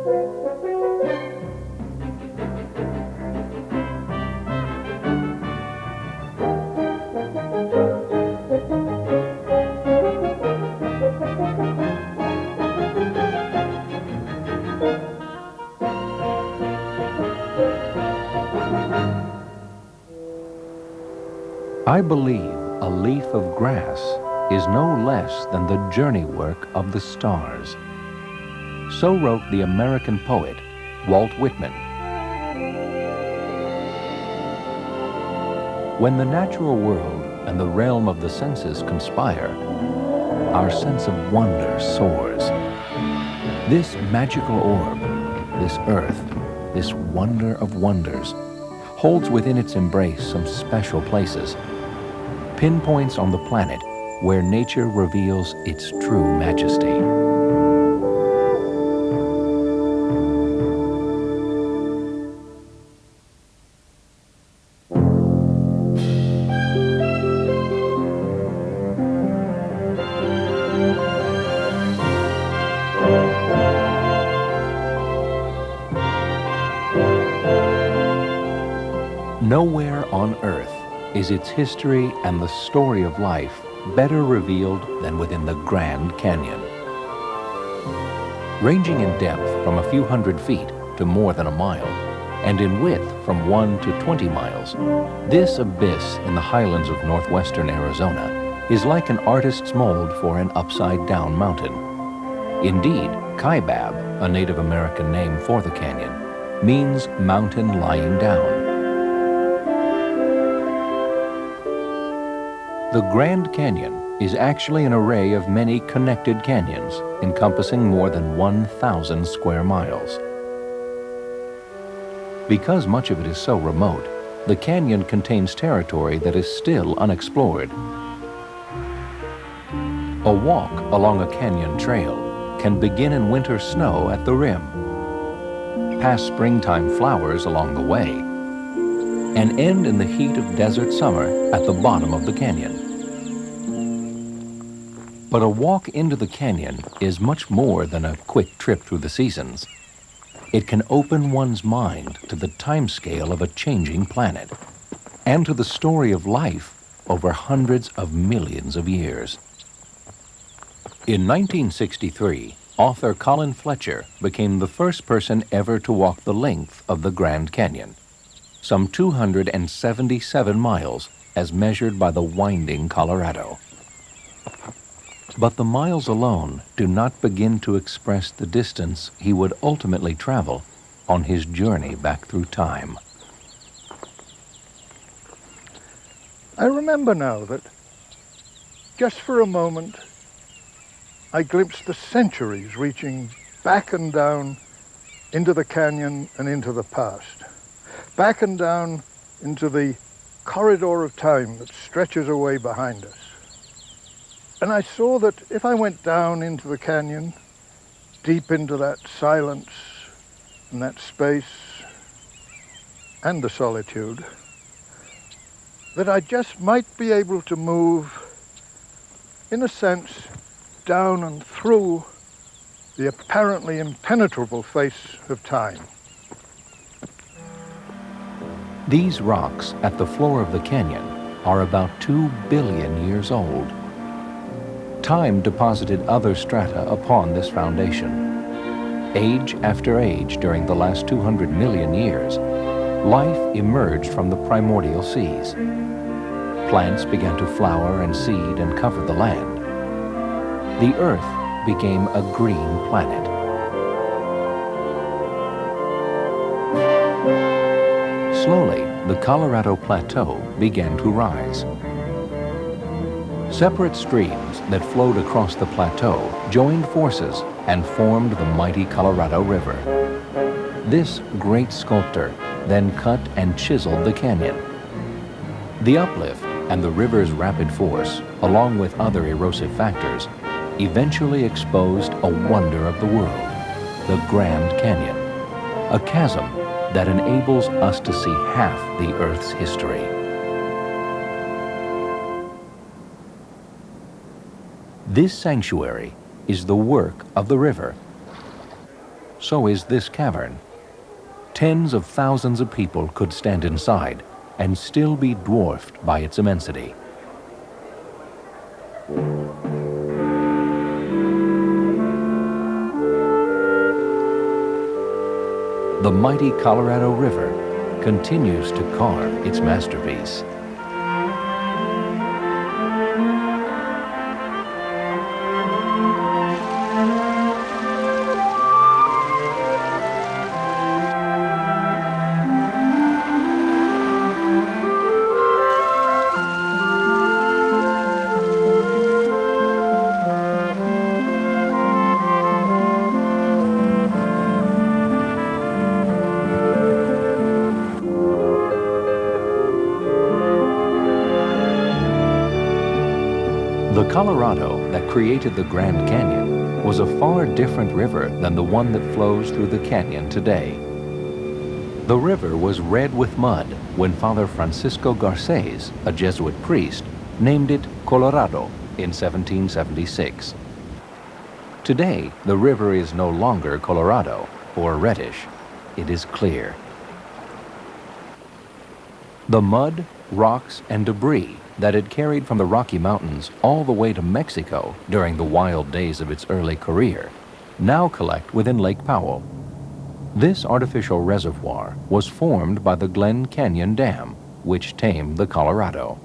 I believe a leaf of grass is no less than the journey work of the stars. So wrote the American poet Walt Whitman. When the natural world and the realm of the senses conspire, our sense of wonder soars. This magical orb, this earth, this wonder of wonders, holds within its embrace some special places, pinpoints on the planet where nature reveals its true majesty. Nowhere on earth is its history and the story of life better revealed than within the Grand Canyon. Ranging in depth from a few hundred feet to more than a mile, and in width from 1 to 20 miles, this abyss in the highlands of northwestern Arizona is like an artist's mold for an upside-down mountain. Indeed, Kaibab, a Native American name for the canyon, means mountain lying down. The Grand Canyon is actually an array of many connected canyons encompassing more than 1,000 square miles. Because much of it is so remote, the canyon contains territory that is still unexplored. A walk along a canyon trail can begin in winter snow at the rim, pass springtime flowers along the way, and end in the heat of desert summer at the bottom of the canyon. But a walk into the canyon is much more than a quick trip through the seasons. It can open one's mind to the timescale of a changing planet and to the story of life over hundreds of millions of years. In 1963, author Colin Fletcher became the first person ever to walk the length of the Grand Canyon, some 277 miles as measured by the winding Colorado. But the miles alone do not begin to express the distance he would ultimately travel on his journey back through time. I remember now that just for a moment I glimpsed the centuries reaching back and down into the canyon and into the past, back and down into the corridor of time that stretches away behind us. And I saw that if I went down into the canyon, deep into that silence and that space and the solitude, that I just might be able to move, in a sense, down and through the apparently impenetrable face of time. These rocks at the floor of the canyon are about 2 billion years old. Time deposited other strata upon this foundation. Age after age during the last 200 million years, life emerged from the primordial seas. Plants began to flower and seed and cover the land. The Earth became a green planet. Slowly, the Colorado Plateau began to rise. Separate streams that flowed across the plateau joined forces and formed the mighty Colorado River. This great sculptor then cut and chiseled the canyon. The uplift and the river's rapid force, along with other erosive factors, eventually exposed a wonder of the world, the Grand Canyon, a chasm that enables us to see half the Earth's history. This sanctuary is the work of the river. so is this cavern. Tens of thousands of people could stand inside and still be dwarfed by its immensity. The mighty Colorado River continues to carve its masterpiece. The Colorado that created the Grand Canyon was a far different river than the one that flows through the canyon today. The river was red with mud when Father Francisco Garces, a Jesuit priest, named it Colorado in 1776. Today, the river is no longer Colorado or reddish. It is clear. The mud, rocks, and debris that it carried from the Rocky Mountains all the way to Mexico during the wild days of its early career now collect within Lake Powell. This artificial reservoir was formed by the Glen Canyon Dam, which tamed the Colorado.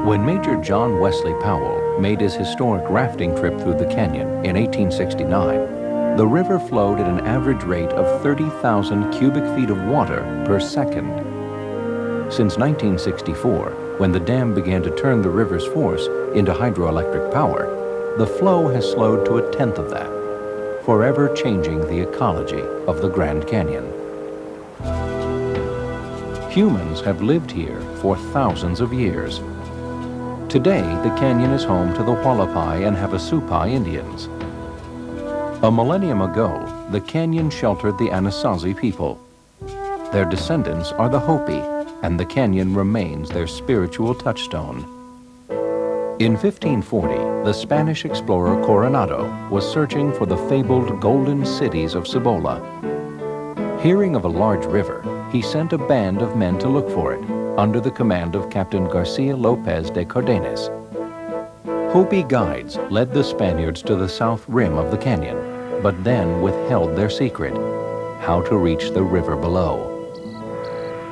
When Major John Wesley Powell made his historic rafting trip through the canyon in 1869, the river flowed at an average rate of 30,000 cubic feet of water per second. Since 1964, when the dam began to turn the river's force into hydroelectric power, the flow has slowed to 1/10 of that, forever changing the ecology of the Grand Canyon. Humans have lived here for thousands of years. Today, the canyon is home to the Hualapai and Havasupai Indians. A millennium ago, the canyon sheltered the Anasazi people. Their descendants are the Hopi, and the canyon remains their spiritual touchstone. In 1540, the Spanish explorer Coronado was searching for the fabled golden cities of Cibola. Hearing of a large river, he sent a band of men to look for it, under the command of Captain Garcia Lopez de Cardenas. Hopi guides led the Spaniards to the south rim of the canyon, but then withheld their secret, how to reach the river below.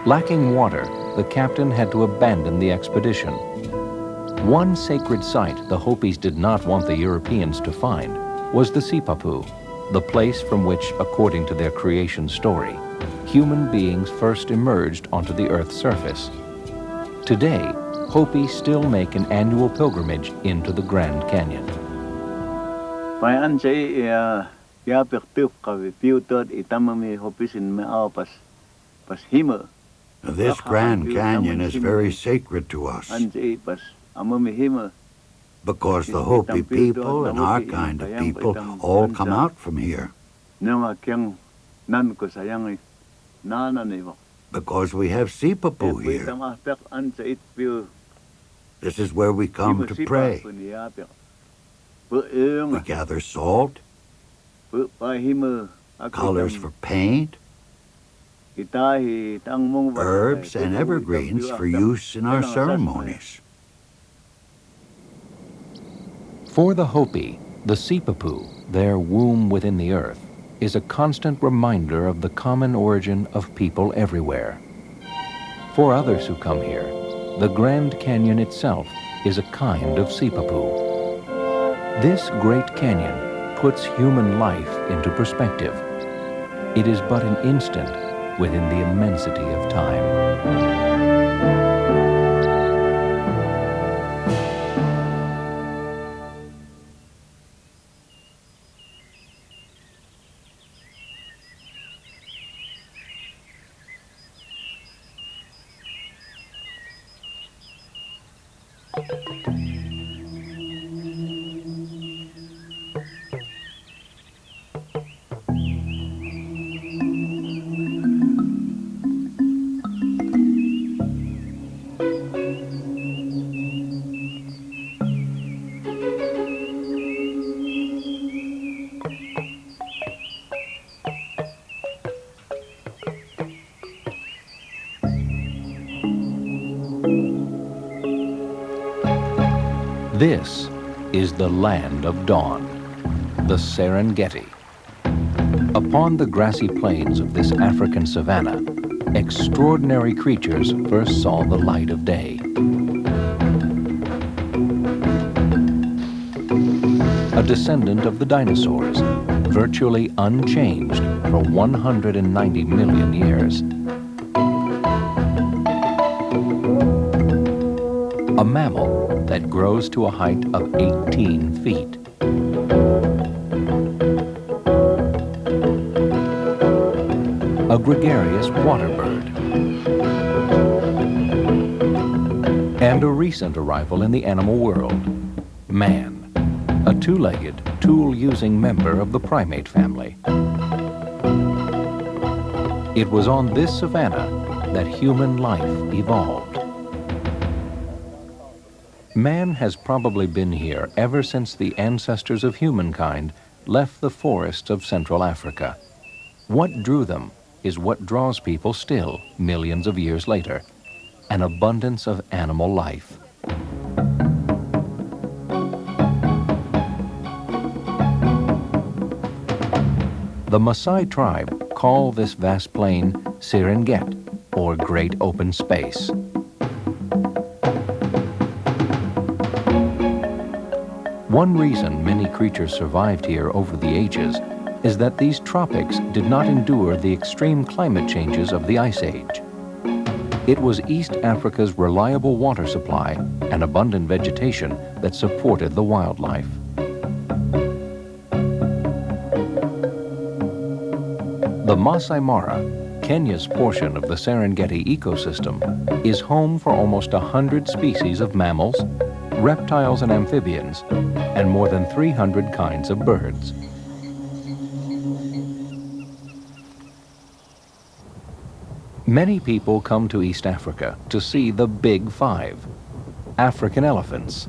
Lacking water, the captain had to abandon the expedition. One sacred site the Hopis did not want the Europeans to find was the Sipapu, the place from which, according to their creation story, human beings first emerged onto the Earth's surface. Today, Hopi still make an annual pilgrimage into the Grand Canyon. This Grand Canyon is very sacred to us because the Hopi people and our kind of people all come out from here. Because we have Sipapu here. This is where we come to pray. We gather salt, colors for paint, herbs and evergreens for use in our ceremonies. For the Hopi, the Sipapu, their womb within the earth, is a constant reminder of the common origin of people everywhere. For others who come here, the Grand Canyon itself is a kind of Sipapu. This great canyon puts human life into perspective. It is but an instant within the immensity of time. This is the land of dawn, the Serengeti. Upon the grassy plains of this African savanna, extraordinary creatures first saw the light of day. A descendant of the dinosaurs, virtually unchanged for 190 million years. A mammal that grows to a height of 18 feet. A gregarious water bird. And a recent arrival in the animal world, man, a two-legged, tool-using member of the primate family. It was on this savanna that human life evolved. Man has probably been here ever since the ancestors of humankind left the forests of Central Africa. What drew them is what draws people still, millions of years later, an abundance of animal life. The Maasai tribe call this vast plain Serengeti, or Great Open Space. One reason many creatures survived here over the ages is that these tropics did not endure the extreme climate changes of the Ice Age. It was East Africa's reliable water supply and abundant vegetation that supported the wildlife. The Masai Mara, Kenya's portion of the Serengeti ecosystem, is home for almost 100 species of mammals, reptiles and amphibians, and more than 300 kinds of birds. Many people come to East Africa to see the Big Five: African elephants,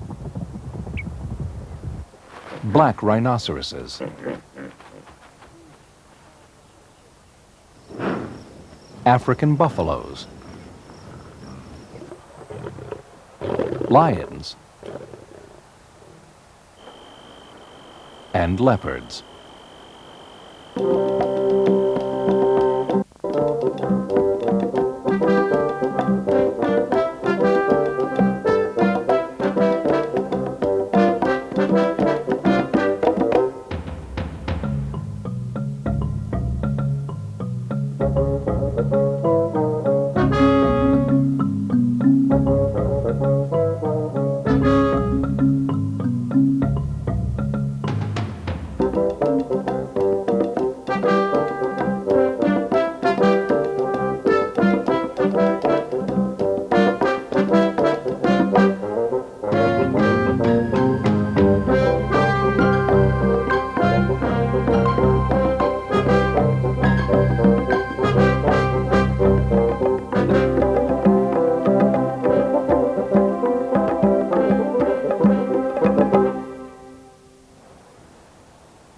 black rhinoceroses, African buffaloes, lions, and leopards.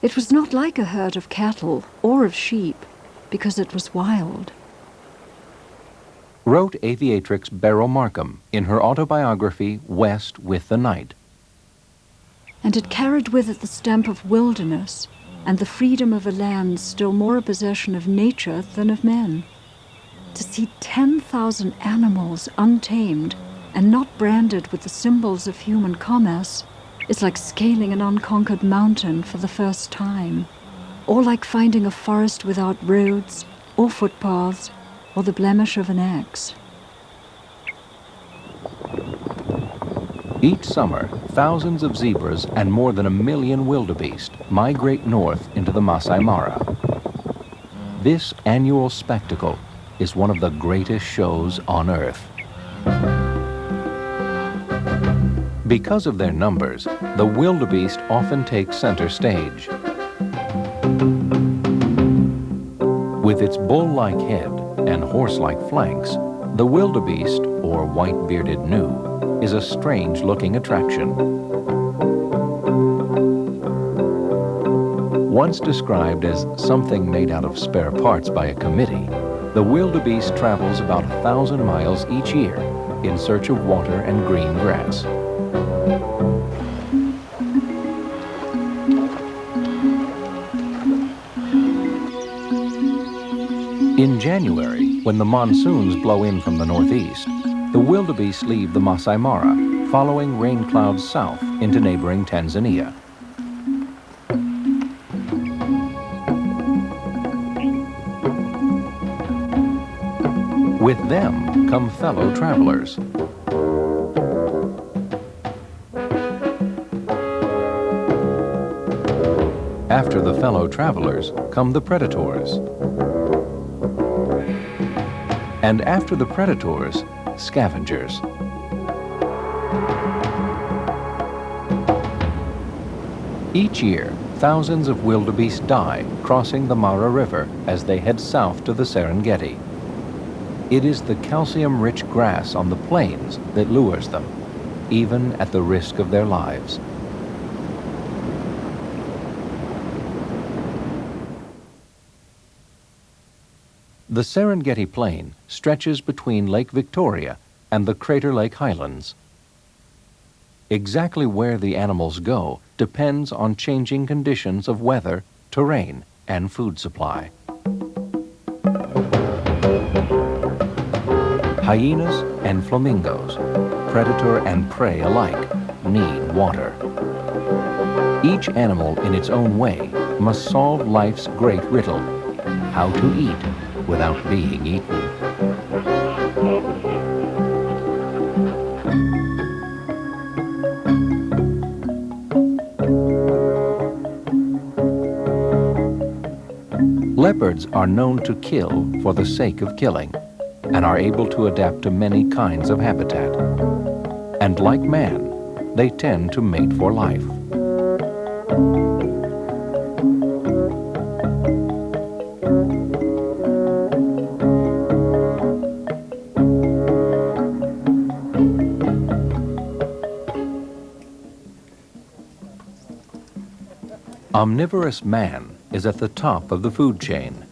It was not like a herd of cattle or of sheep, because it was wild. Wrote aviatrix Beryl Markham in her autobiography, West with the Night. And it carried with it the stamp of wilderness and the freedom of a land still more a possession of nature than of men. To see 10,000 animals untamed and not branded with the symbols of human commerce is like scaling an unconquered mountain for the first time, or like finding a forest without roads or footpaths or the blemish of an axe. Each summer, thousands of zebras and more than 1 million wildebeest migrate north into the Masai Mara. This annual spectacle is one of the greatest shows on Earth. Because of their numbers, the wildebeest often take center stage. With its bull-like head and horse-like flanks, the wildebeest, or white-bearded gnu, is a strange-looking attraction. Once described as something made out of spare parts by a committee, the wildebeest travels about 1,000 miles each year in search of water and green grass. In January, when the monsoons blow in from the northeast, the wildebeest leave the Masai Mara, following rain clouds south into neighboring Tanzania. With them come fellow travelers. After the fellow travelers come the predators. And after the predators, scavengers. Each year, thousands of wildebeest die crossing the Mara River as they head south to the Serengeti. It is the calcium-rich grass on the plains that lures them, even at the risk of their lives. The Serengeti Plain stretches between Lake Victoria and the Crater Lake Highlands. Exactly where the animals go depends on changing conditions of weather, terrain, and food supply. Hyenas and flamingos, predator and prey alike, need water. Each animal in its own way must solve life's great riddle: how to eat without being eaten. Leopards are known to kill for the sake of killing, and are able to adapt to many kinds of habitat. And like man, they tend to mate for life. Omnivorous man is at the top of the food chain.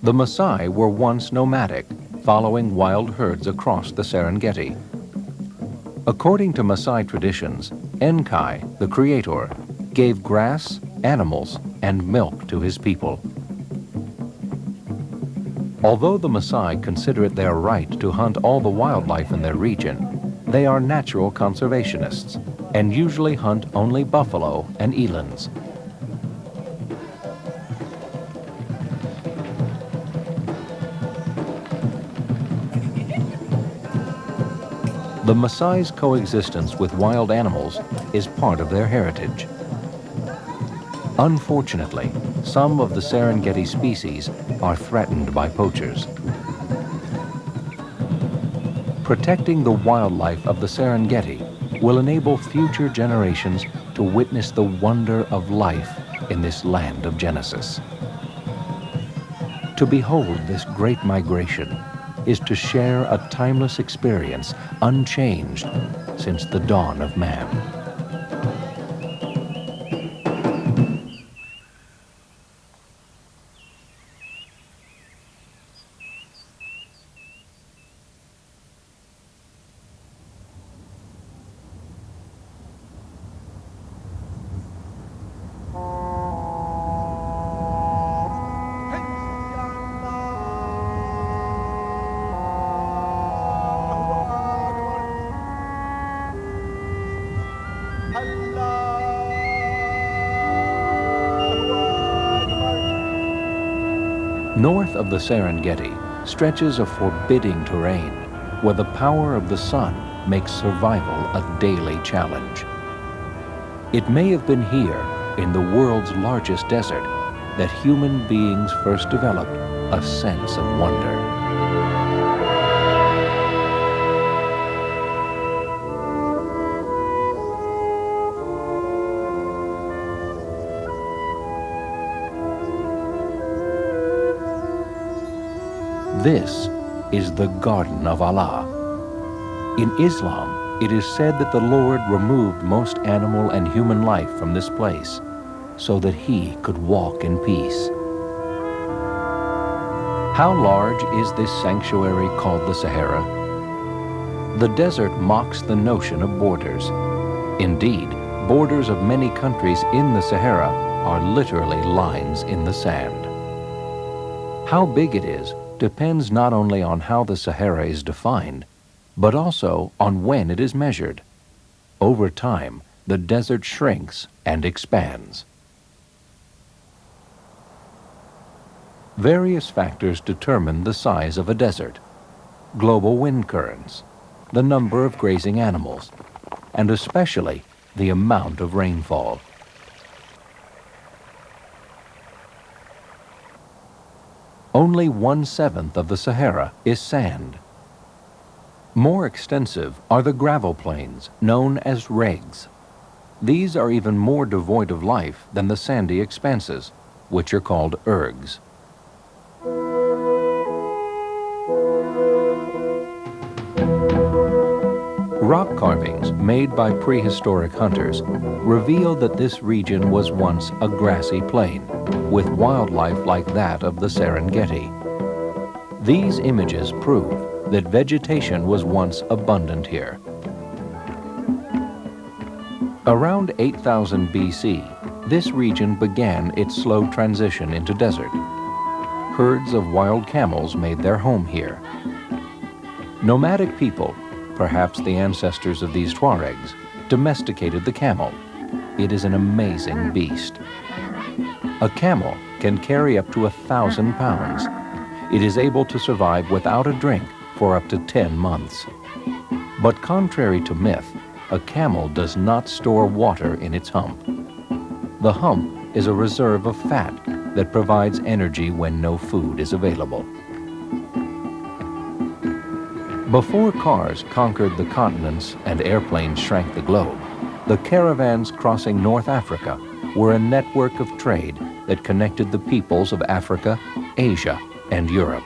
The Maasai were once nomadic, following wild herds across the Serengeti. According to Maasai traditions, Enkai, the creator, gave grass, animals, and milk to his people. Although the Maasai consider it their right to hunt all the wildlife in their region, they are natural conservationists and usually hunt only buffalo and elands. The Maasai's coexistence with wild animals is part of their heritage. Unfortunately, some of the Serengeti species are threatened by poachers. Protecting the wildlife of the Serengeti will enable future generations to witness the wonder of life in this land of Genesis. To behold this great migration is to share a timeless experience unchanged since the dawn of man. North of the Serengeti stretches a forbidding terrain where the power of the sun makes survival a daily challenge. It may have been here, in the world's largest desert, that human beings first developed a sense of wonder. This is the Garden of Allah. In Islam, it is said that the Lord removed most animal and human life from this place so that He could walk in peace. How large is this sanctuary called the Sahara? The desert mocks the notion of borders. Indeed, borders of many countries in the Sahara are literally lines in the sand. How big it is depends not only on how the Sahara is defined, but also on when it is measured. Over time, the desert shrinks and expands. Various factors determine the size of a desert: global wind currents, the number of grazing animals, and especially the amount of rainfall. Only 1/7 of the Sahara is sand. More extensive are the gravel plains, known as regs. These are even more devoid of life than the sandy expanses, which are called ergs. Rock carvings made by prehistoric hunters reveal that this region was once a grassy plain, with wildlife like that of the Serengeti. These images prove that vegetation was once abundant here. Around 8000 BC, this region began its slow transition into desert. Herds of wild camels made their home here. Nomadic people, perhaps the ancestors of these Tuaregs, domesticated the camel. It is an amazing beast. A camel can carry up to 1,000 pounds. It is able to survive without a drink for up to 10 months. But contrary to myth, a camel does not store water in its hump. The hump is a reserve of fat that provides energy when no food is available. Before cars conquered the continents and airplanes shrank the globe, the caravans crossing North Africa were a network of trade that connected the peoples of Africa, Asia, and Europe.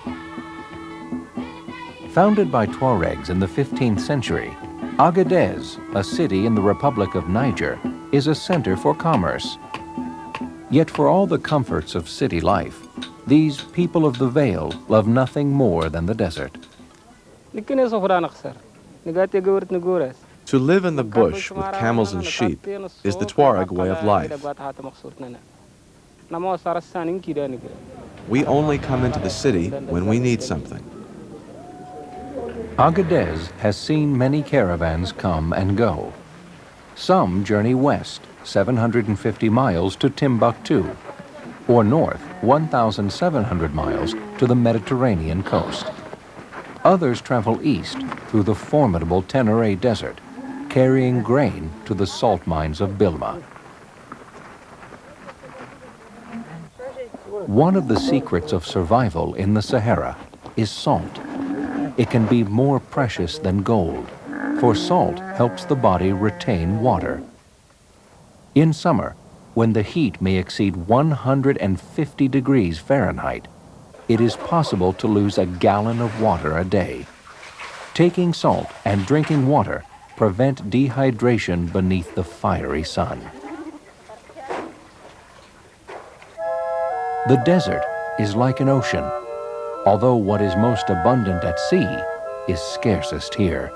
Founded by Tuaregs in the 15th century, Agadez, a city in the Republic of Niger, is a center for commerce. Yet for all the comforts of city life, these people of the Vale love nothing more than the desert. To live in the bush with camels and sheep is the Tuareg way of life. We only come into the city when we need something. Agadez has seen many caravans come and go. Some journey west, 750 miles to Timbuktu, or north, 1,700 miles to the Mediterranean coast. Others travel east through the formidable Tenere Desert, carrying grain to the salt mines of Bilma. One of the secrets of survival in the Sahara is salt. It can be more precious than gold, for salt helps the body retain water. In summer, when the heat may exceed 150 degrees Fahrenheit, it is possible to lose a gallon of water a day. Taking salt and drinking water prevent dehydration beneath the fiery sun. The desert is like an ocean, although what is most abundant at sea is scarcest here.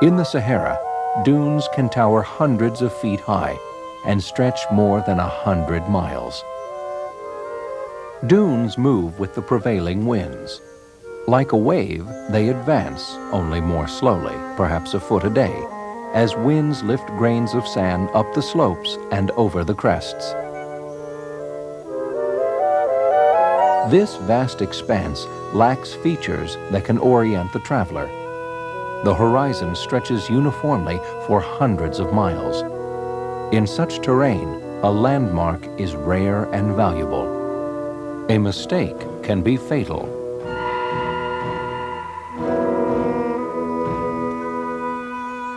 In the Sahara, dunes can tower hundreds of feet high and stretch more than 100 miles. Dunes move with the prevailing winds. Like a wave, they advance, only more slowly, perhaps a foot a day, as winds lift grains of sand up the slopes and over the crests. This vast expanse lacks features that can orient the traveler. The horizon stretches uniformly for hundreds of miles. In such terrain, a landmark is rare and valuable. A mistake can be fatal.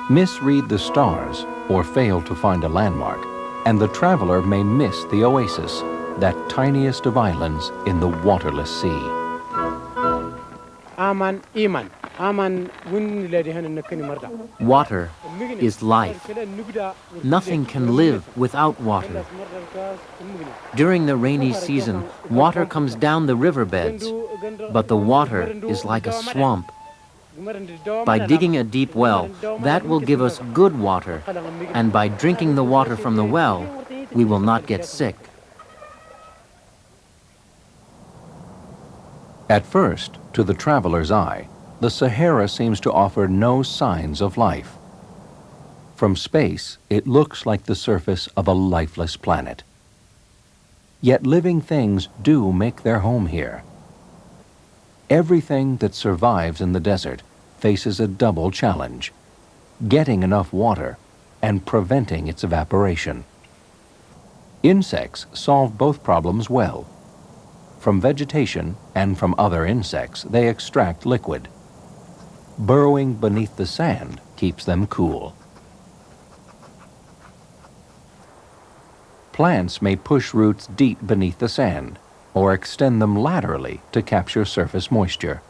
Misread the stars or fail to find a landmark, and the traveler may miss the oasis, that tiniest of islands in the waterless sea. Water is life. Nothing can live without water. During the rainy season, water comes down the riverbeds, but the water is like a swamp. By digging a deep well, that will give us good water, and by drinking the water from the well, we will not get sick. At first, to the traveler's eye, the Sahara seems to offer no signs of life. From space, it looks like the surface of a lifeless planet. Yet living things do make their home here. Everything that survives in the desert faces a double challenge: getting enough water and preventing its evaporation. Insects solve both problems well. From vegetation and from other insects, they extract liquid. Burrowing beneath the sand keeps them cool. Plants may push roots deep beneath the sand or extend them laterally to capture surface moisture.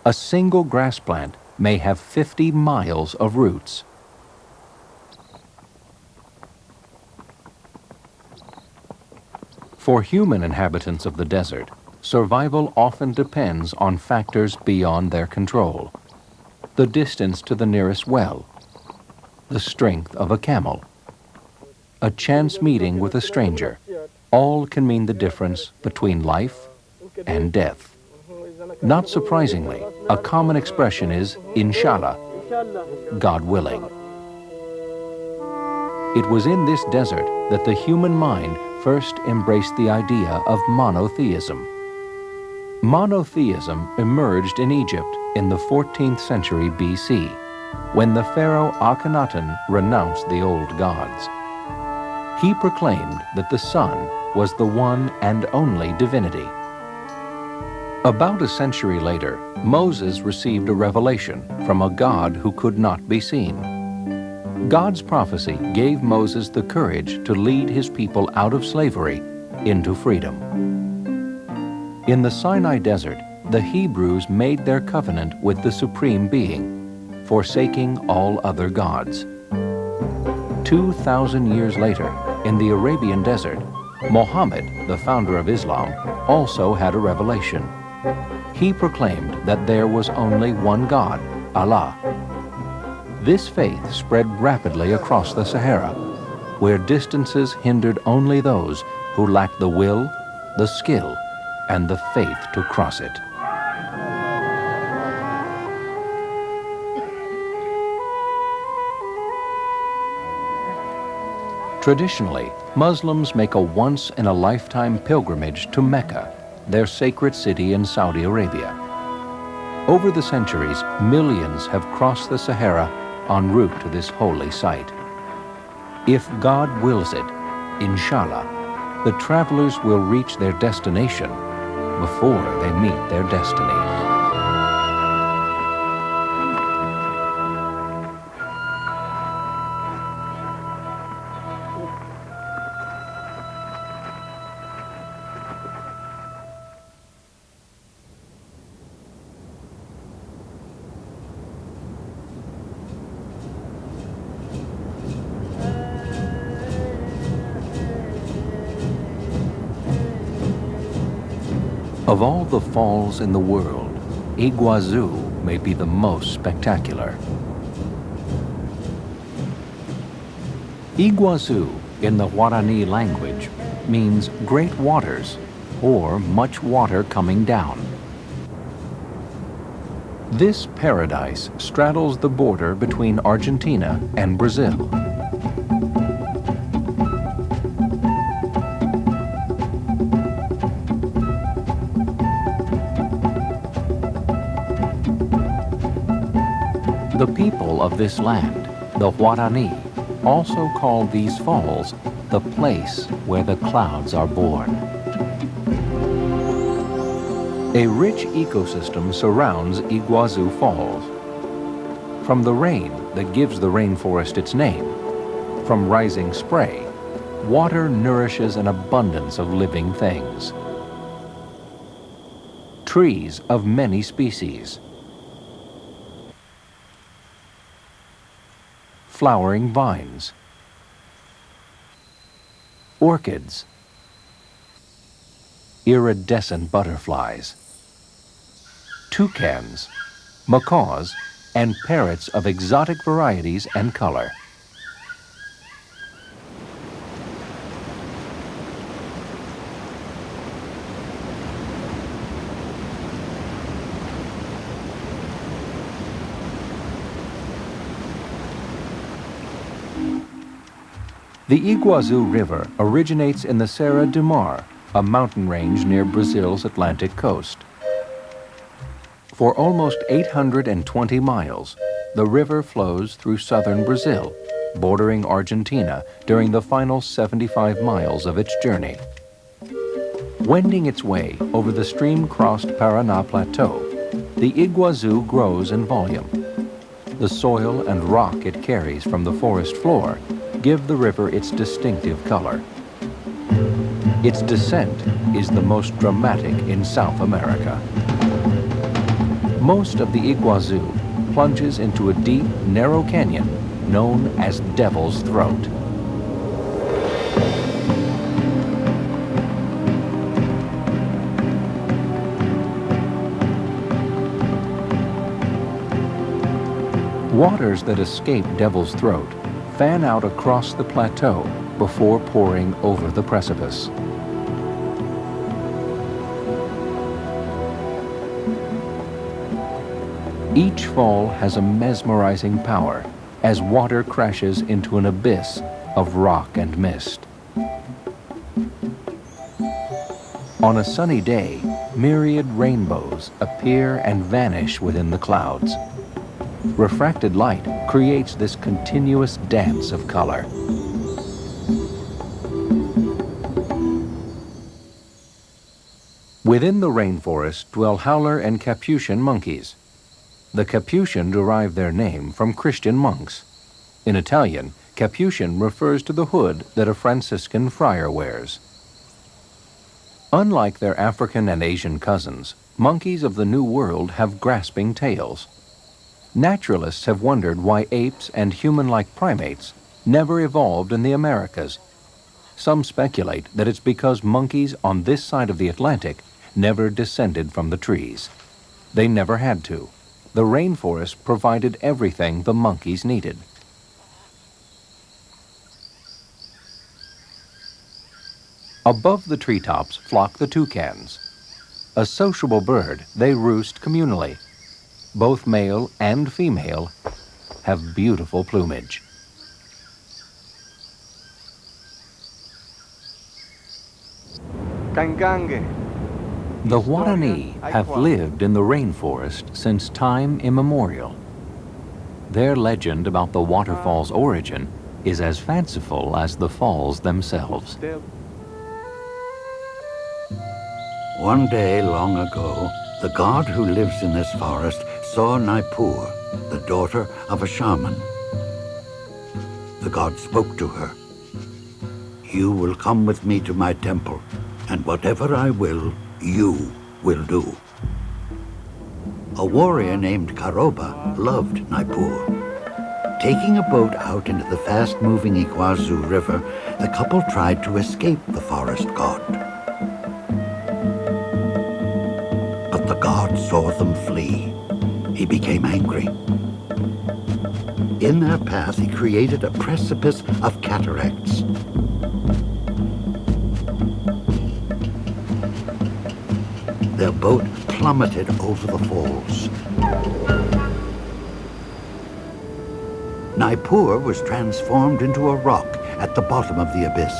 A single grass plant may have 50 miles of roots. For human inhabitants of the desert, survival often depends on factors beyond their control. The distance to the nearest well, the strength of a camel, a chance meeting with a stranger, all can mean the difference between life and death. Not surprisingly, a common expression is Inshallah, God willing. It was in this desert that the human mind first embraced the idea of monotheism. Monotheism emerged in Egypt in the 14th century BC, when the pharaoh Akhenaten renounced the old gods. He proclaimed that the sun was the one and only divinity. About a century later, Moses received a revelation from a God who could not be seen. God's prophecy gave Moses the courage to lead his people out of slavery into freedom. In the Sinai desert, the Hebrews made their covenant with the Supreme Being, forsaking all other gods. 2,000 years later, in the Arabian desert, Muhammad, the founder of Islam, also had a revelation. He proclaimed that there was only one God, Allah. This faith spread rapidly across the Sahara, where distances hindered only those who lacked the will, the skill, and the faith to cross it. Traditionally, Muslims make a once-in-a-lifetime pilgrimage to Mecca, their sacred city in Saudi Arabia. Over the centuries, millions have crossed the Sahara en route to this holy site. If God wills it, inshallah, the travelers will reach their destination before they meet their destiny. Of all the falls in the world, Iguazu may be the most spectacular. Iguazu, in the Guarani language, means great waters or much water coming down. This paradise straddles the border between Argentina and Brazil. The people of this land, the Guarani, also call these falls the place where the clouds are born. A rich ecosystem surrounds Iguazu Falls. From the rain that gives the rainforest its name, from rising spray, water nourishes an abundance of living things. Trees of many species, flowering vines, orchids, iridescent butterflies, toucans, macaws, and parrots of exotic varieties and color. The Iguazu River originates in the Serra do Mar, a mountain range near Brazil's Atlantic coast. For almost 820 miles, the river flows through southern Brazil, bordering Argentina during the final 75 miles of its journey. Wending its way over the stream-crossed Paraná Plateau, the Iguazu grows in volume. The soil and rock it carries from the forest floor give the river its distinctive color. Its descent is the most dramatic in South America. Most of the Iguazu plunges into a deep, narrow canyon known as Devil's Throat. Waters that escape Devil's Throat fan out across the plateau before pouring over the precipice. Each fall has a mesmerizing power as water crashes into an abyss of rock and mist. On a sunny day, myriad rainbows appear and vanish within the clouds. Refracted light creates this continuous dance of color. Within the rainforest dwell howler and Capuchin monkeys. The Capuchin derive their name from Christian monks. In Italian, Capuchin refers to the hood that a Franciscan friar wears. Unlike their African and Asian cousins, monkeys of the New World have grasping tails. Naturalists have wondered why apes and human-like primates never evolved in the Americas. Some speculate that it's because monkeys on this side of the Atlantic never descended from the trees. They never had to. The rainforest provided everything the monkeys needed. Above the treetops flock the toucans. A sociable bird, they roost communally. Both male and female have beautiful plumage. The Guarani have lived in the rainforest since time immemorial. Their legend about the waterfall's origin is as fanciful as the falls themselves. One day long ago, the god who lives in this forest saw Naipur, the daughter of a shaman. The god spoke to her. "You will come with me to my temple, and whatever I will, you will do." A warrior named Karoba loved Naipur. Taking a boat out into the fast-moving Iguazu River, the couple tried to escape the forest god. But the god saw them flee. He became angry. In their path, he created a precipice of cataracts. Their boat plummeted over the falls. Naipur was transformed into a rock at the bottom of the abyss,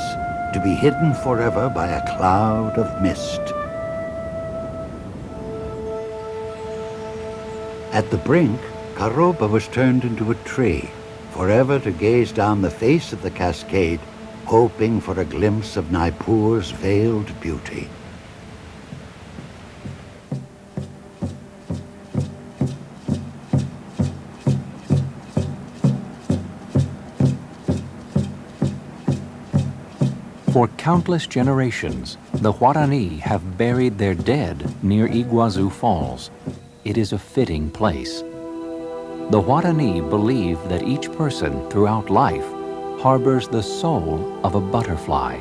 to be hidden forever by a cloud of mist. At the brink, Karoba was turned into a tree, forever to gaze down the face of the cascade, hoping for a glimpse of Naipur's veiled beauty. For countless generations, the Guarani have buried their dead near Iguazu Falls. It is a fitting place. The Guarani believe that each person throughout life harbors the soul of a butterfly.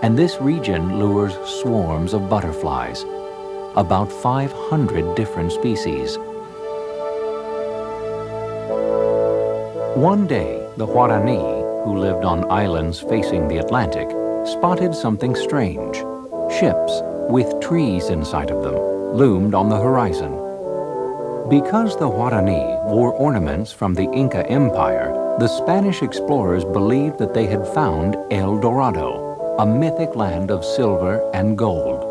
And this region lures swarms of butterflies, about 500 different species. One day, the Guarani, who lived on islands facing the Atlantic, spotted something strange. Ships with trees inside of them loomed on the horizon. Because the Guarani wore ornaments from the Inca Empire, The Spanish explorers believed that they had found El Dorado, a mythic land of silver and gold.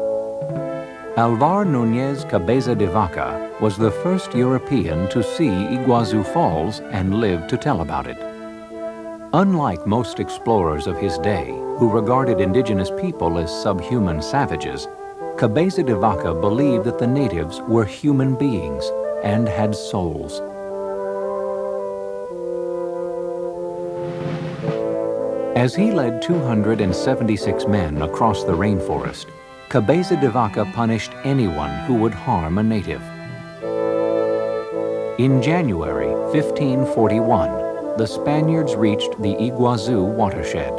Alvar Núñez Cabeza de Vaca was the first European to see Iguazu Falls and live to tell about it. Unlike most explorers of his day, who regarded indigenous people as subhuman savages, Cabeza de Vaca believed that the natives were human beings and had souls. As he led 276 men across the rainforest, Cabeza de Vaca punished anyone who would harm a native. In January 1541, the Spaniards reached the Iguazu watershed.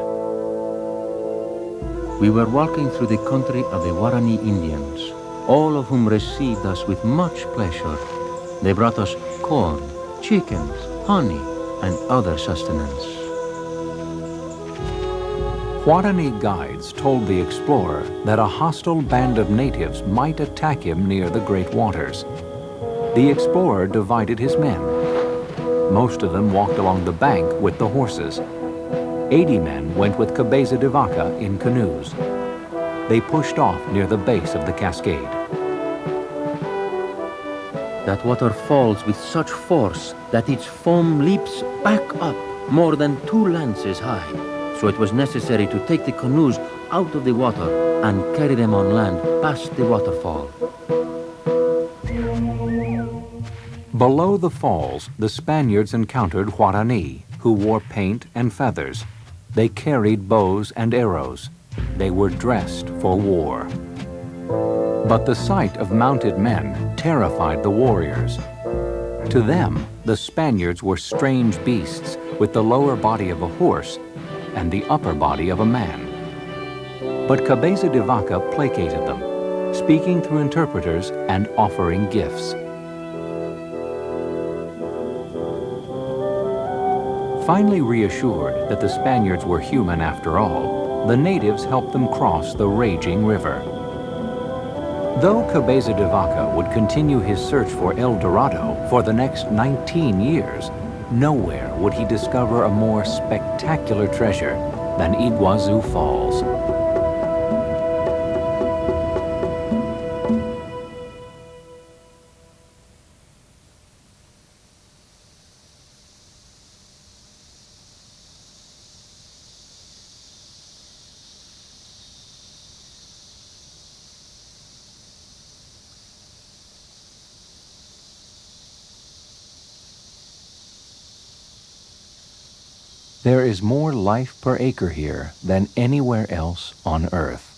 We were walking through the country of the Guarani Indians, all of whom received us with much pleasure. They brought us corn, chickens, honey, and other sustenance. Guarani guides told the explorer that a hostile band of natives might attack him near the great waters. The explorer divided his men. Most of them walked along the bank with the horses. 80 men went with Cabeza de Vaca in canoes. They pushed off near the base of the cascade. That water falls with such force that its foam leaps back up more than 2 lances high. So it was necessary to take the canoes out of the water and carry them on land past the waterfall. Below the falls, the Spaniards encountered Guarani, who wore paint and feathers. They carried bows and arrows. They were dressed for war. But the sight of mounted men terrified the warriors. To them, the Spaniards were strange beasts with the lower body of a horse and the upper body of a man. But Cabeza de Vaca placated them, speaking through interpreters and offering gifts. Finally reassured that the Spaniards were human after all, the natives helped them cross the raging river. Though Cabeza de Vaca would continue his search for El Dorado for the next 19 years, nowhere would he discover a more spectacular treasure than Iguazu Falls. There is more life per acre here than anywhere else on Earth.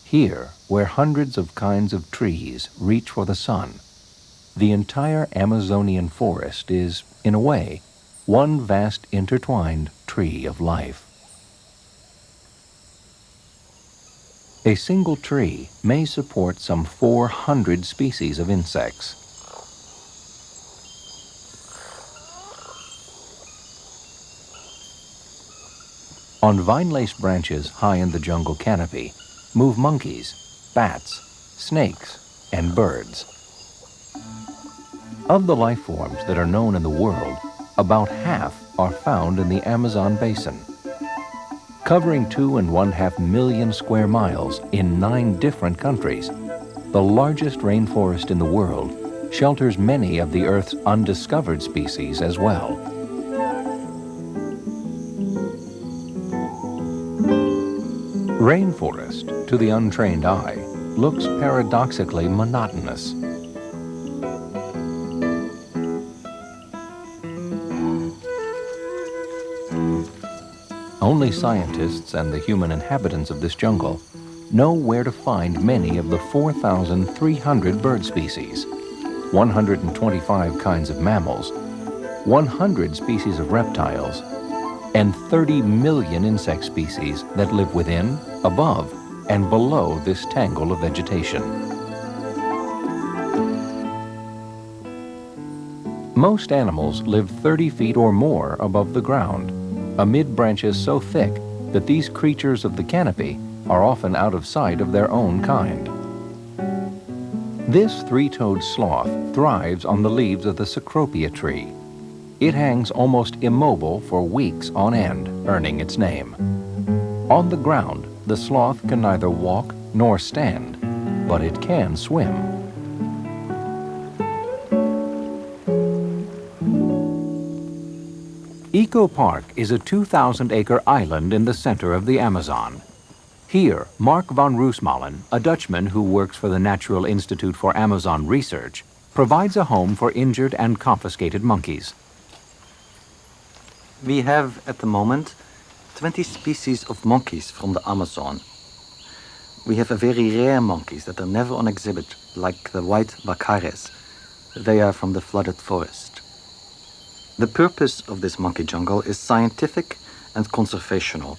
Here, where hundreds of kinds of trees reach for the sun, the entire Amazonian forest is, in a way, one vast intertwined tree of life. A single tree may support some 400 species of insects. On vine-laced branches high in the jungle canopy, move monkeys, bats, snakes, and birds. Of the life forms that are known in the world, about half are found in the Amazon basin. Covering 2.5 million square miles in 9 different countries, the largest rainforest in the world shelters many of the Earth's undiscovered species as well. Rainforest, to the untrained eye, looks paradoxically monotonous. Only scientists and the human inhabitants of this jungle know where to find many of the 4,300 bird species, 125 kinds of mammals, 100 species of reptiles, and 30 million insect species that live within, above, and below this tangle of vegetation. Most animals live 30 feet or more above the ground, amid branches so thick that these creatures of the canopy are often out of sight of their own kind. This three-toed sloth thrives on the leaves of the cecropia tree. It hangs almost immobile for weeks on end, earning its name. On the ground, the sloth can neither walk nor stand, but it can swim. Eco Park is a 2,000-acre island in the center of the Amazon. Here, Mark van Roosmalen, a Dutchman who works for the Natural Institute for Amazon Research, provides a home for injured and confiscated monkeys. We have, at the moment, 20 species of monkeys from the Amazon. We have a very rare monkeys that are never on exhibit, like the white bacares. They are from the flooded forest. The purpose of this monkey jungle is scientific and conservational.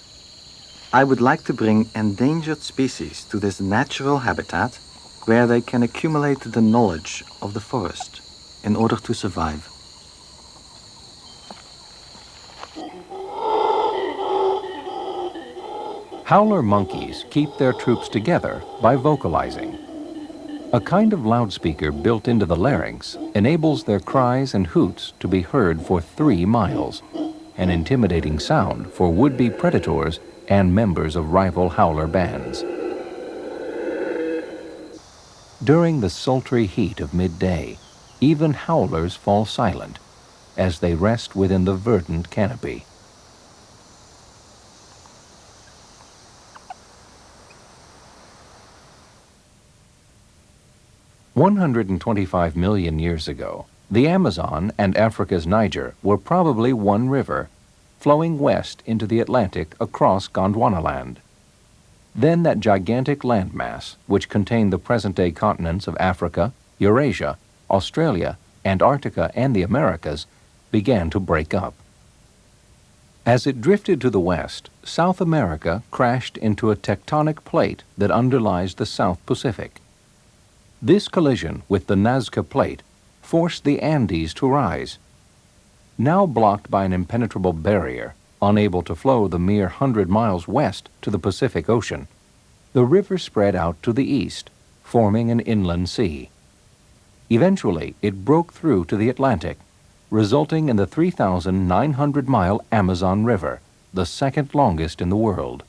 I would like to bring endangered species to this natural habitat where they can accumulate the knowledge of the forest in order to survive. Howler monkeys keep their troops together by vocalizing. A kind of loudspeaker built into the larynx enables their cries and hoots to be heard for 3 miles, an intimidating sound for would-be predators and members of rival howler bands. During the sultry heat of midday, even howlers fall silent as they rest within the verdant canopy. "125 million years ago, the Amazon and Africa's Niger were probably one river, flowing west into the Atlantic across Gondwanaland. Then that gigantic landmass, which contained the present-day continents of Africa, Eurasia, Australia, Antarctica, and the Americas, began to break up. As it drifted to the west, South America crashed into a tectonic plate that underlies the South Pacific. This collision with the Nazca Plate forced the Andes to rise. Now blocked by an impenetrable barrier, unable to flow the mere 100 miles west to the Pacific Ocean, the river spread out to the east, forming an inland sea. Eventually, it broke through to the Atlantic, resulting in the 3,900-mile Amazon River, the second longest in the world.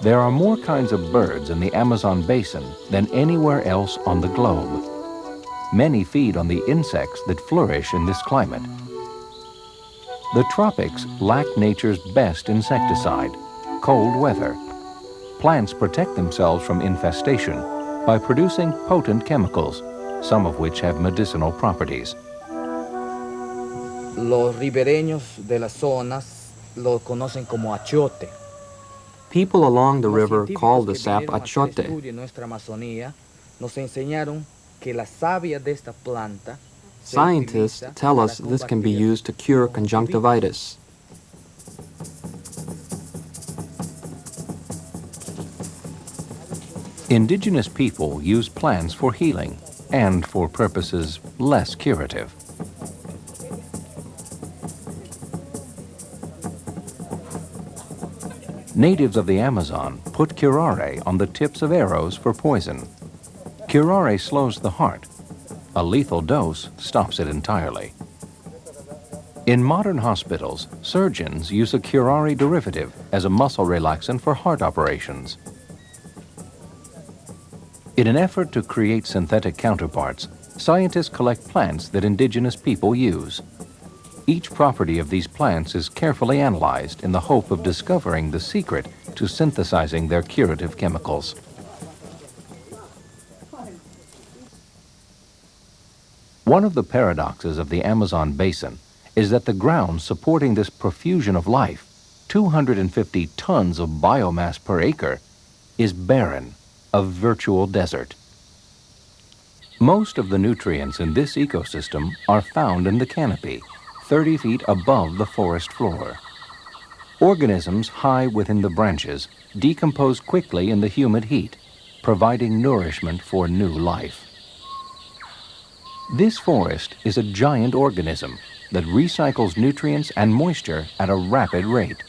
There are more kinds of birds in the Amazon basin than anywhere else on the globe. Many feed on the insects that flourish in this climate. The tropics lack nature's best insecticide, cold weather. Plants protect themselves from infestation by producing potent chemicals, some of which have medicinal properties. Los ribereños de las zonas lo conocen como achiote. People along the river call the sap achote. Scientists tell us this can be used to cure conjunctivitis. Indigenous people use plants for healing and for purposes less curative. Natives of the Amazon put curare on the tips of arrows for poison. Curare slows the heart. A lethal dose stops it entirely. In modern hospitals, surgeons use a curare derivative as a muscle relaxant for heart operations. In an effort to create synthetic counterparts, scientists collect plants that indigenous people use. Each property of these plants is carefully analyzed in the hope of discovering the secret to synthesizing their curative chemicals. One of the paradoxes of the Amazon basin is that the ground supporting this profusion of life, 250 tons of biomass per acre, is barren, a virtual desert. Most of the nutrients in this ecosystem are found in the canopy, 30 feet above the forest floor. Organisms high within the branches decompose quickly in the humid heat, providing nourishment for new life. This forest is a giant organism that recycles nutrients and moisture at a rapid rate.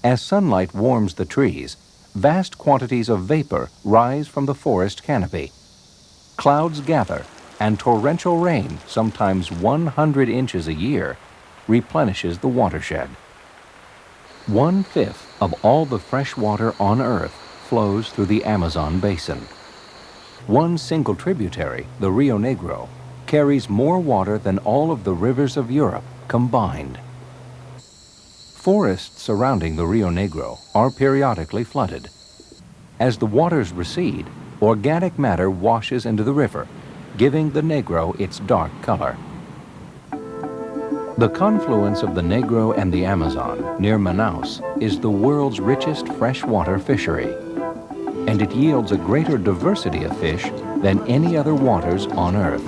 As sunlight warms the trees, vast quantities of vapor rise from the forest canopy. Clouds gather, and torrential rain, sometimes 100 inches a year, replenishes the watershed. 1/5 of all the fresh water on Earth flows through the Amazon basin. One single tributary, the Rio Negro, carries more water than all of the rivers of Europe combined. Forests surrounding the Rio Negro are periodically flooded. As the waters recede, organic matter washes into the river, giving the Negro its dark color. The confluence of the Negro and the Amazon near Manaus is the world's richest freshwater fishery, and it yields a greater diversity of fish than any other waters on Earth.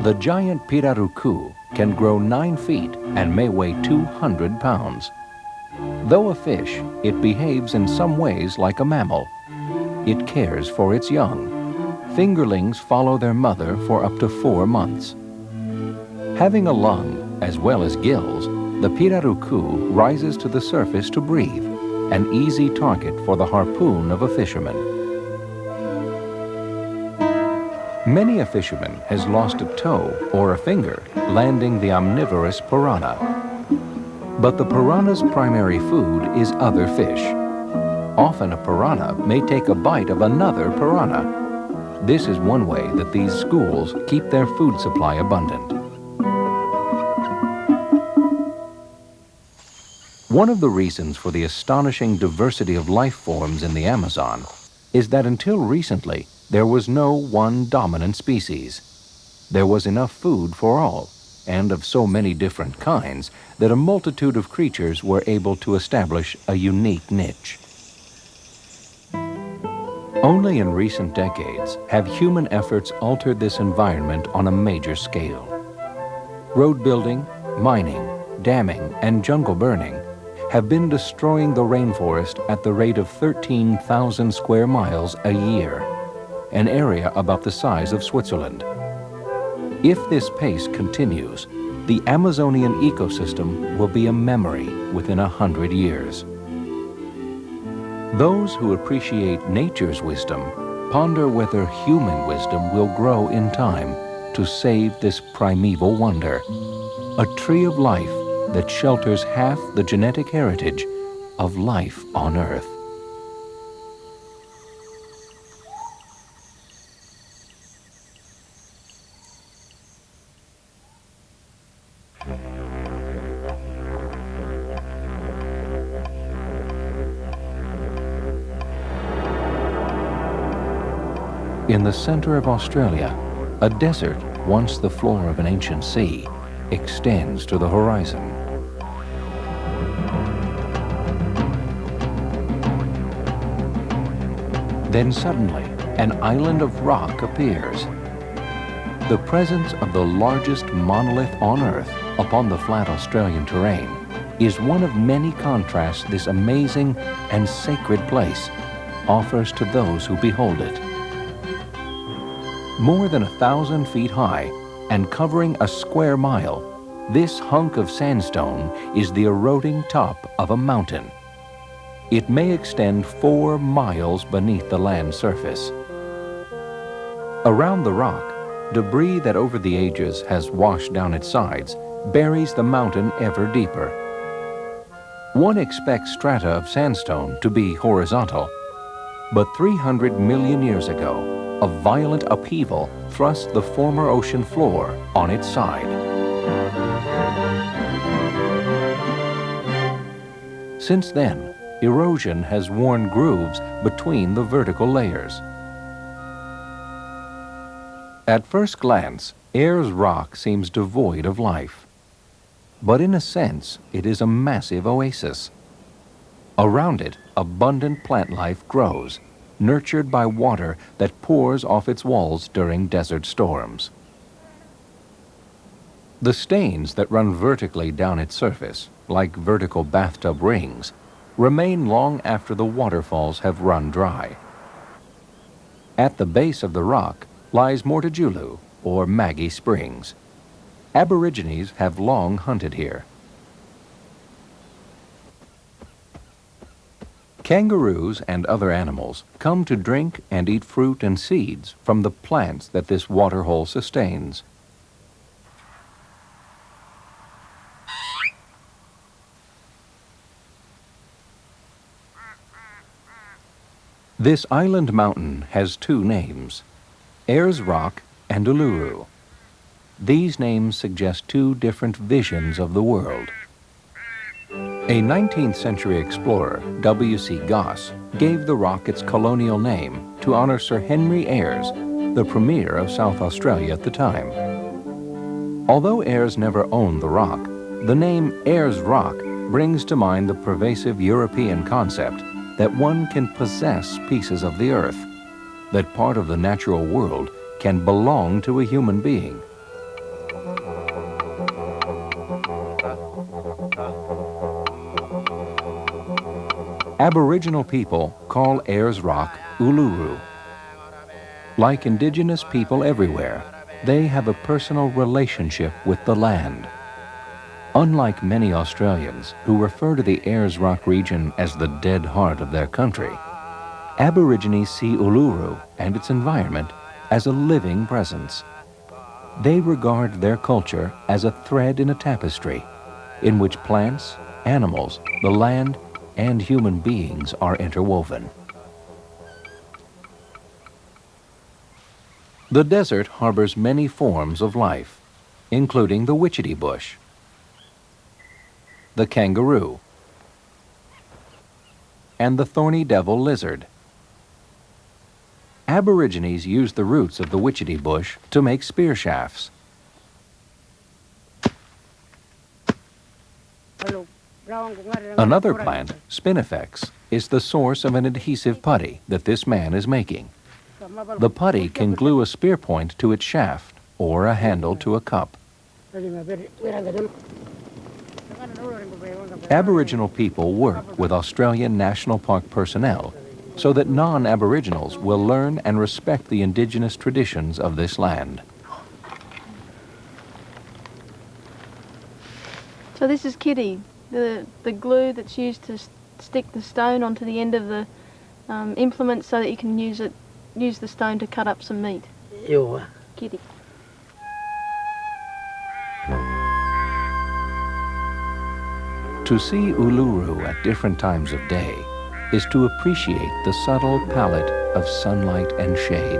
The giant pirarucu can grow 9 feet and may weigh 200 pounds. Though a fish, it behaves in some ways like a mammal. It cares for its young. Fingerlings follow their mother for up to 4 months. Having a lung as well as gills, the pirarucu rises to the surface to breathe, an easy target for the harpoon of a fisherman. Many a fisherman has lost a toe or a finger landing the omnivorous piranha. But the piranha's primary food is other fish. Often a piranha may take a bite of another piranha. This is one way that these schools keep their food supply abundant. One of the reasons for the astonishing diversity of life forms in the Amazon is that until recently, there was no one dominant species. There was enough food for all, and of so many different kinds that a multitude of creatures were able to establish a unique niche. Only in recent decades have human efforts altered this environment on a major scale. Road building, mining, damming, and jungle burning have been destroying the rainforest at the rate of 13,000 square miles a year, an area about the size of Switzerland. If this pace continues, the Amazonian ecosystem will be a memory within 100 years. Those who appreciate nature's wisdom ponder whether human wisdom will grow in time to save this primeval wonder, a tree of life that shelters half the genetic heritage of life on Earth. In the center of Australia, a desert, once the floor of an ancient sea, extends to the horizon. Then suddenly, an island of rock appears. The presence of the largest monolith on Earth upon the flat Australian terrain is one of many contrasts this amazing and sacred place offers to those who behold it. More than 1,000 feet high and covering a square mile, this hunk of sandstone is the eroding top of a mountain. It may extend 4 miles beneath the land surface. Around the rock, debris that over the ages has washed down its sides buries the mountain ever deeper. One expects strata of sandstone to be horizontal, but 300 million years ago, a violent upheaval thrust the former ocean floor on its side. Since then, erosion has worn grooves between the vertical layers. At first glance, Ayers Rock seems devoid of life. But in a sense, it is a massive oasis. Around it, abundant plant life grows, nurtured by water that pours off its walls during desert storms. The stains that run vertically down its surface, like vertical bathtub rings, remain long after the waterfalls have run dry. At the base of the rock lies Mortajulu, or Maggie Springs. Aborigines have long hunted here. Kangaroos and other animals come to drink and eat fruit and seeds from the plants that this waterhole sustains. This island mountain has two names, Ayers Rock and Uluru. These names suggest two different visions of the world. A 19th century explorer, W.C. Goss, gave the rock its colonial name to honor Sir Henry Ayers, the Premier of South Australia at the time. Although Ayers never owned the rock, the name Ayers Rock brings to mind the pervasive European concept that one can possess pieces of the earth, that part of the natural world can belong to a human being. Aboriginal people call Ayers Rock Uluru. Like indigenous people everywhere, they have a personal relationship with the land. Unlike many Australians who refer to the Ayers Rock region as the dead heart of their country, Aborigines see Uluru and its environment as a living presence. They regard their culture as a thread in a tapestry in which plants, animals, the land, and human beings are interwoven. The desert harbors many forms of life, including the witchetty bush, the kangaroo, and the thorny devil lizard. Aborigines use the roots of the witchetty bush to make spear shafts. Another plant, spinifex, is the source of an adhesive putty that this man is making. The putty can glue a spear point to its shaft or a handle to a cup. Aboriginal people work with Australian National Park personnel so that non-Aboriginals will learn and respect the indigenous traditions of this land. So this is Kitty, the glue that's used to stick the stone onto the end of the implement so that you can use the stone to cut up some meat. Kitty. To see Uluru at different times of day is to appreciate the subtle palette of sunlight and shade.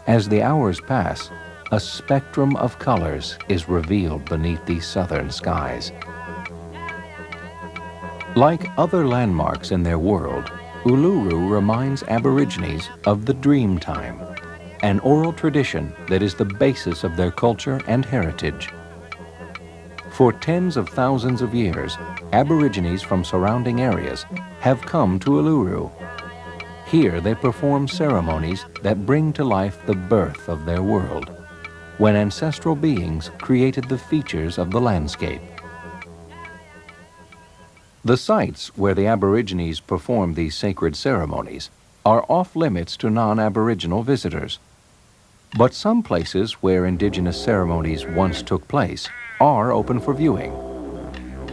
As the hours pass, a spectrum of colors is revealed beneath these southern skies. Like other landmarks in their world, Uluru reminds Aborigines of the dream time, an oral tradition that is the basis of their culture and heritage. For tens of thousands of years, Aborigines from surrounding areas have come to Uluru. Here they perform ceremonies that bring to life the birth of their world, when ancestral beings created the features of the landscape. The sites where the Aborigines perform these sacred ceremonies are off limits to non-Aboriginal visitors. But some places where indigenous ceremonies once took place are open for viewing.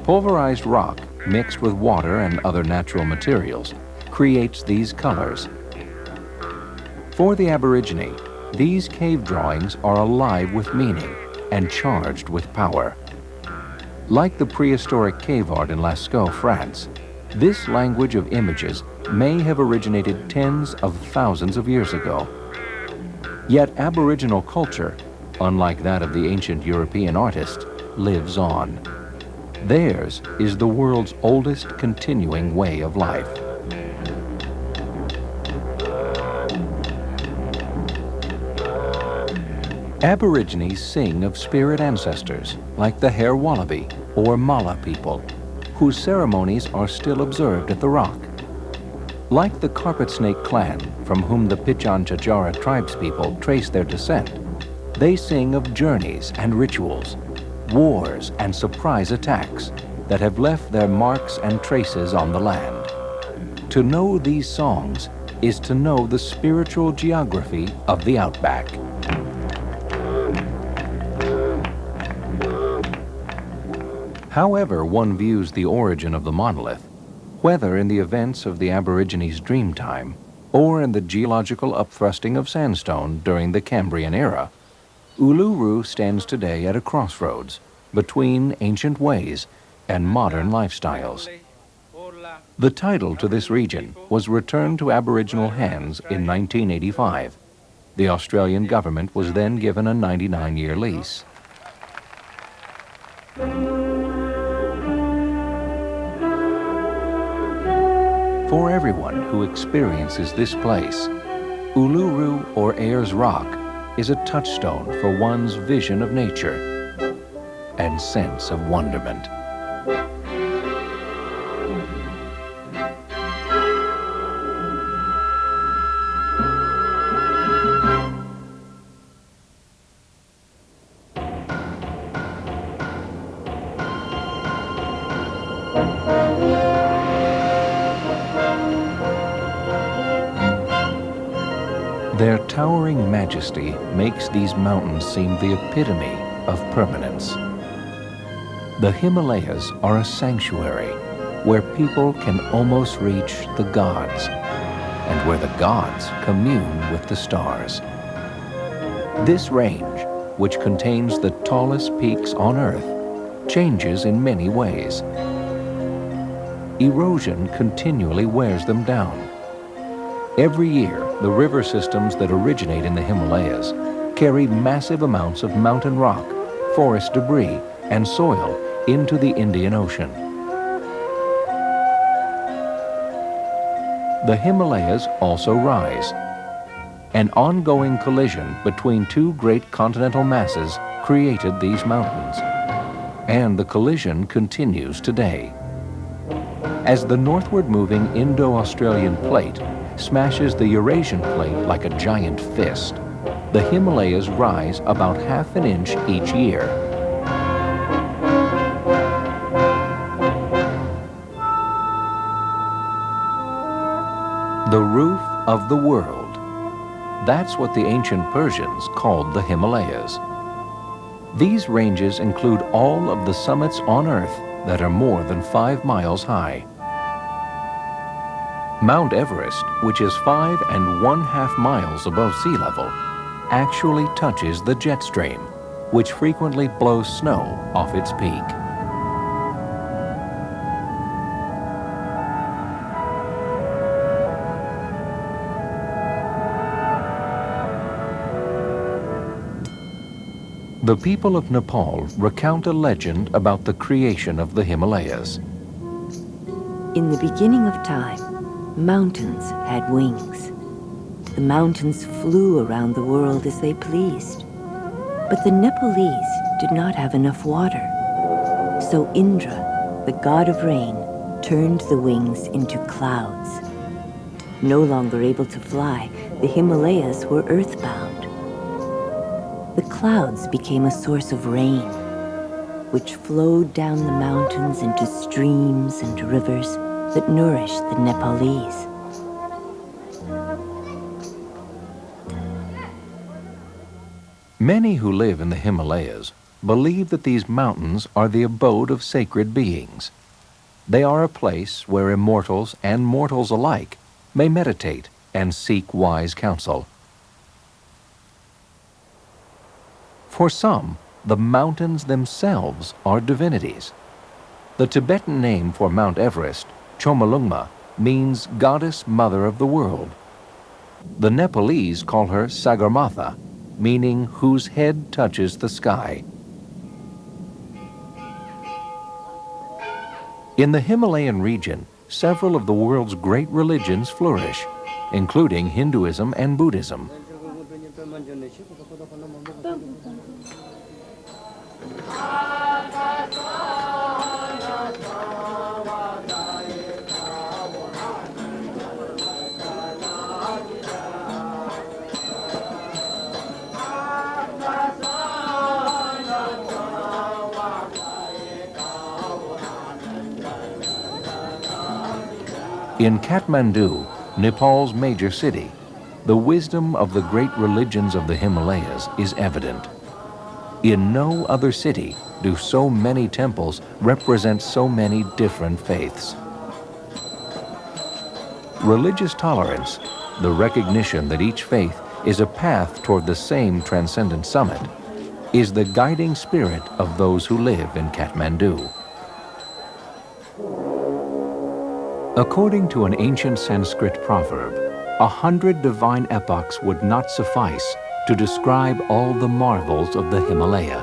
Pulverized rock mixed with water and other natural materials creates these colors. For the Aborigine, these cave drawings are alive with meaning and charged with power. Like the prehistoric cave art in Lascaux, France, This language of images may have originated tens of thousands of years ago. Yet Aboriginal culture, unlike that of the ancient European artist, lives on. Theirs is the world's oldest continuing way of life. Aborigines sing of spirit ancestors, like the Hare Wallaby or Mala people, whose ceremonies are still observed at the rock. Like the Carpet Snake clan, from whom the Pitjantjatjara tribespeople trace their descent, they sing of journeys and rituals, wars and surprise attacks that have left their marks and traces on the land. To know these songs is to know the spiritual geography of the outback. However one views the origin of the monolith, whether in the events of the Aborigines' dreamtime or in the geological upthrusting of sandstone during the Cambrian era, Uluru stands today at a crossroads between ancient ways and modern lifestyles. The title to this region was returned to Aboriginal hands in 1985. The Australian government was then given a 99-year lease. For everyone who experiences this place, Uluru or Ayers Rock is a touchstone for one's vision of nature and sense of wonderment. Their towering majesty makes these mountains seem the epitome of permanence. The Himalayas are a sanctuary where people can almost reach the gods, and where the gods commune with the stars. This range, which contains the tallest peaks on Earth, changes in many ways. Erosion continually wears them down. Every year, the river systems that originate in the Himalayas carry massive amounts of mountain rock, forest debris, and soil into the Indian Ocean. The Himalayas also rise. An ongoing collision between two great continental masses created these mountains, and the collision continues today. As the northward moving Indo-Australian plate smashes the Eurasian plate like a giant fist, the Himalayas rise about half an inch each year. The roof of the world. That's what the ancient Persians called the Himalayas. These ranges include all of the summits on Earth that are more than 5 miles high. Mount Everest, which is 5 1/2 miles above sea level, actually touches the jet stream, which frequently blows snow off its peak. The people of Nepal recount a legend about the creation of the Himalayas. In the beginning of time, mountains had wings. The mountains flew around the world as they pleased. But the Nepalese did not have enough water. So Indra, the god of rain, turned the wings into clouds. No longer able to fly, the Himalayas were earthbound. The clouds became a source of rain, which flowed down the mountains into streams and rivers that nourished the Nepalese. Many who live in the Himalayas believe that these mountains are the abode of sacred beings. They are a place where immortals and mortals alike may meditate and seek wise counsel. For some, the mountains themselves are divinities. The Tibetan name for Mount Everest, Chomolungma, means Goddess Mother of the World. The Nepalese call her Sagarmatha, meaning whose head touches the sky. In the Himalayan region, several of the world's great religions flourish, including Hinduism and Buddhism. In Kathmandu, Nepal's major city, the wisdom of the great religions of the Himalayas is evident. In no other city do so many temples represent so many different faiths. Religious tolerance, the recognition that each faith is a path toward the same transcendent summit, is the guiding spirit of those who live in Kathmandu. According to an ancient Sanskrit proverb, 100 divine epochs would not suffice to describe all the marvels of the Himalaya.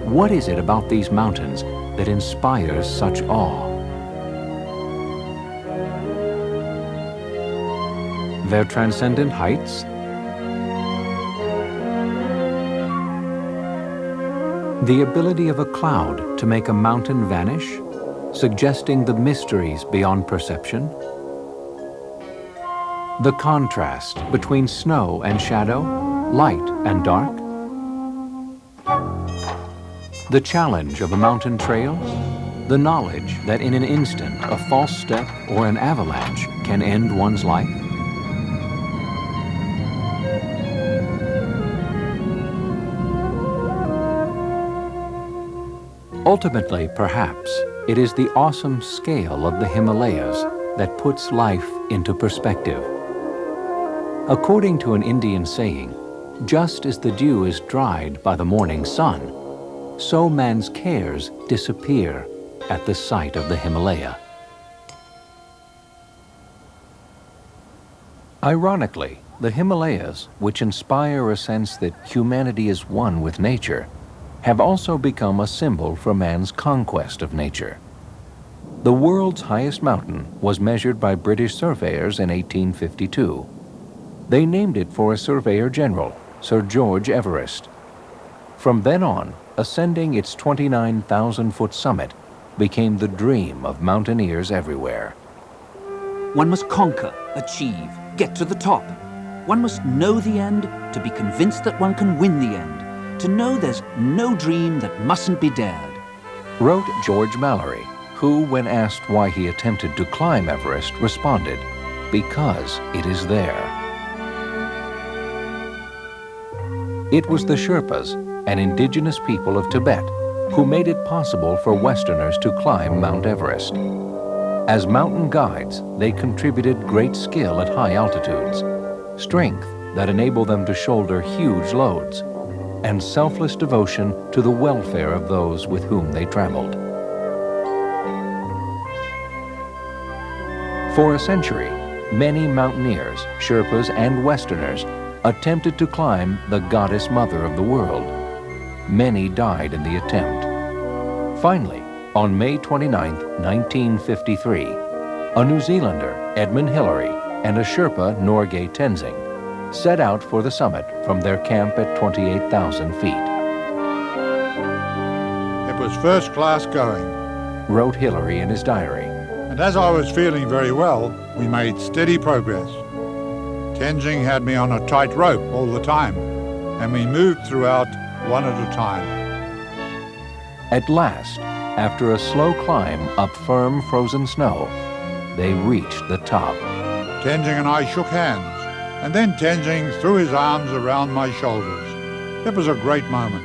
What is it about these mountains that inspires such awe? Their transcendent heights? The ability of a cloud to make a mountain vanish, suggesting the mysteries beyond perception? The contrast between snow and shadow, light and dark? The challenge of a mountain trail? The knowledge that in an instant a false step or an avalanche can end one's life? Ultimately, perhaps, it is the awesome scale of the Himalayas that puts life into perspective. According to an Indian saying, just as the dew is dried by the morning sun, so man's cares disappear at the sight of the Himalaya. Ironically, the Himalayas, which inspire a sense that humanity is one with nature, have also become a symbol for man's conquest of nature. The world's highest mountain was measured by British surveyors in 1852. They named it for a surveyor general, Sir George Everest. From then on, ascending its 29,000-foot summit became the dream of mountaineers everywhere. One must conquer, achieve, get to the top. One must know the end to be convinced that one can win the end. To know there's no dream that mustn't be dared. Wrote George Mallory, who, when asked why he attempted to climb Everest, responded, "Because it is there." It was the Sherpas, an indigenous people of Tibet, who made it possible for Westerners to climb Mount Everest. As mountain guides, they contributed great skill at high altitudes, strength that enabled them to shoulder huge loads, and selfless devotion to the welfare of those with whom they traveled. For a century, many mountaineers, Sherpas, and Westerners attempted to climb the Goddess Mother of the World. Many died in the attempt. Finally, on May 29, 1953, a New Zealander, Edmund Hillary, and a Sherpa, Norgay Tenzing, set out for the summit from their camp at 28,000 feet. It was first class going, wrote Hillary in his diary. And as I was feeling very well, we made steady progress. Tenzing had me on a tight rope all the time, and we moved throughout one at a time. At last, after a slow climb up firm frozen snow, they reached the top. Tenzing and I shook hands, and then Tenzing threw his arms around my shoulders. It was a great moment.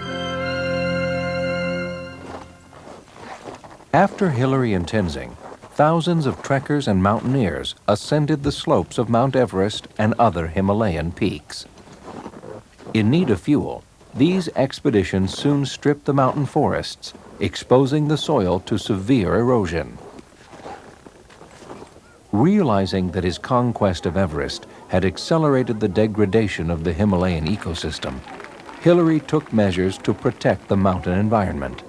After Hillary and Tenzing, thousands of trekkers and mountaineers ascended the slopes of Mount Everest and other Himalayan peaks. In need of fuel, these expeditions soon stripped the mountain forests, exposing the soil to severe erosion. Realizing that his conquest of Everest had accelerated the degradation of the Himalayan ecosystem, Hillary took measures to protect the mountain environment.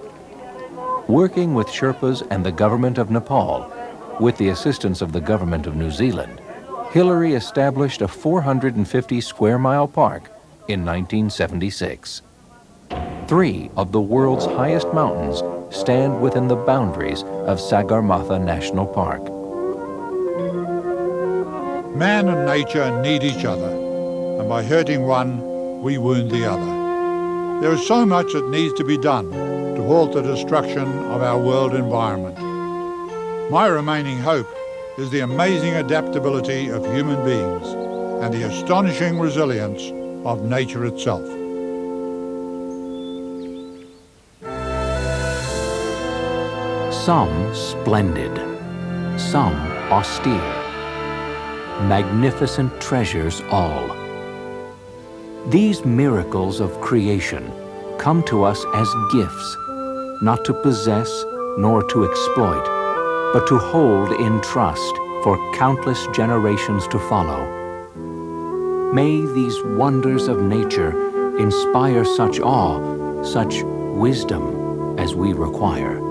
Working with Sherpas and the government of Nepal, with the assistance of the government of New Zealand, Hillary established a 450 square mile park in 1976. 3 of the world's highest mountains stand within the boundaries of Sagarmatha National Park. Man and nature need each other, and by hurting one, we wound the other. There is so much that needs to be done to halt the destruction of our world environment. My remaining hope is the amazing adaptability of human beings and the astonishing resilience of nature itself. Some splendid, some austere, magnificent treasures all. These miracles of creation come to us as gifts, not to possess nor to exploit, but to hold in trust for countless generations to follow. May these wonders of nature inspire such awe, such wisdom as we require.